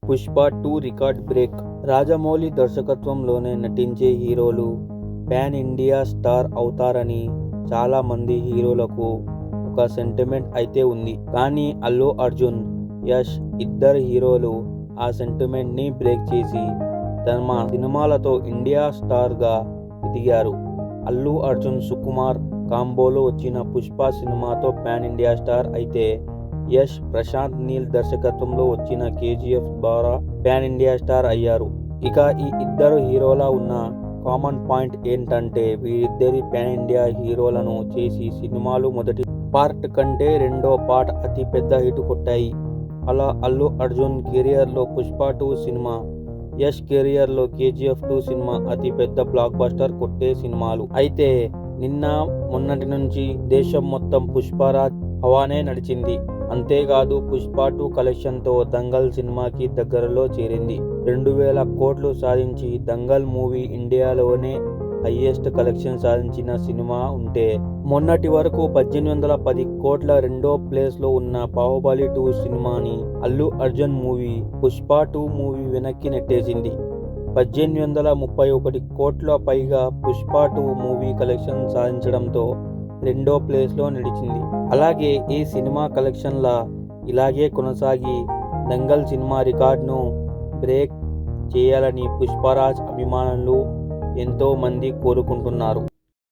Pushpa 2 record break. Rajamouli దర్శకత్వంలోనే నటించే హీరోలు పాన్ ఇండియా స్టార్ అవుతారని చాలా మంది హీరోలకు ఒక సెంటిమెంట్ అయితే ఉంది. కానీ అల్లు అర్జున్, యష్ ఇద్దరు హీరోలు ఆ సెంటిమెంట్ ని బ్రేక్ చేసి తమ సినిమాలతో ఇండియా స్టార్ గా ఎదిగారు. అల్లు అర్జున్, సుకుమార్ కాంబోలో వచ్చిన పుష్ప సినిమాతో పాన్ ఇండియా స్టార్ అయితే, యష్, ప్రశాంత్ నీల్ దర్శకత్వంలో వచ్చిన కేజీఎఫ్ ద్వారా పాన్ ఇండియా స్టార్ అయ్యారు. ఇక ఈ ఇద్దరు హీరోల ఉన్న కామన్ పాయింట్ ఏంటంటే వీరిద్దరి పాన్ ఇండియా హీరోలను చేసి సినిమాలు మొదటి పార్ట్ కంటే రెండో పార్ట్ అతి పెద్ద హిట్ కొట్టాయి. అలా అల్లు అర్జున్ కెరియర్లో పుష్ప 2 సినిమా, యష్ కెరియర్లో కేజీఎఫ్ 2 సినిమా అతి పెద్ద బ్లాక్ బస్టర్ కొట్టే సినిమాలు. అయితే నిన్న మొన్నటి నుంచి దేశం మొత్తం పుష్పరాజ్ హవానే నడిచింది. అంతేకాదు పుష్ప 2 కలెక్షన్తో దంగల్ సినిమాకి దగ్గరలో చేరింది. 2000 కోట్లు సాధించి దంగల్ మూవీ ఇండియాలోనే హైయెస్ట్ కలెక్షన్ సాధించిన సినిమా ఉంటే, మొన్నటి వరకు 1810 కోట్ల రెండో ప్లేస్ లో ఉన్న బాహుబలి 2 సినిమాని అల్లు అర్జున్ మూవీ పుష్ప 2 మూవీ వెనక్కి నెట్టేసింది. 1831 కోట్ల పైగా పుష్ప 2 మూవీ కలెక్షన్ సాధించడంతో రెండో ప్లేస్ లో నిలిచింది. అలాగే ఈ సినిమా కలెక్షన్ల ఇలాగే కొనసాగి దంగల్ సినిమా రికార్డును బ్రేక్ చేయాలని పుష్పరాజ్ అభిమానులు ఎంతో మంది కోరుకుంటున్నారు.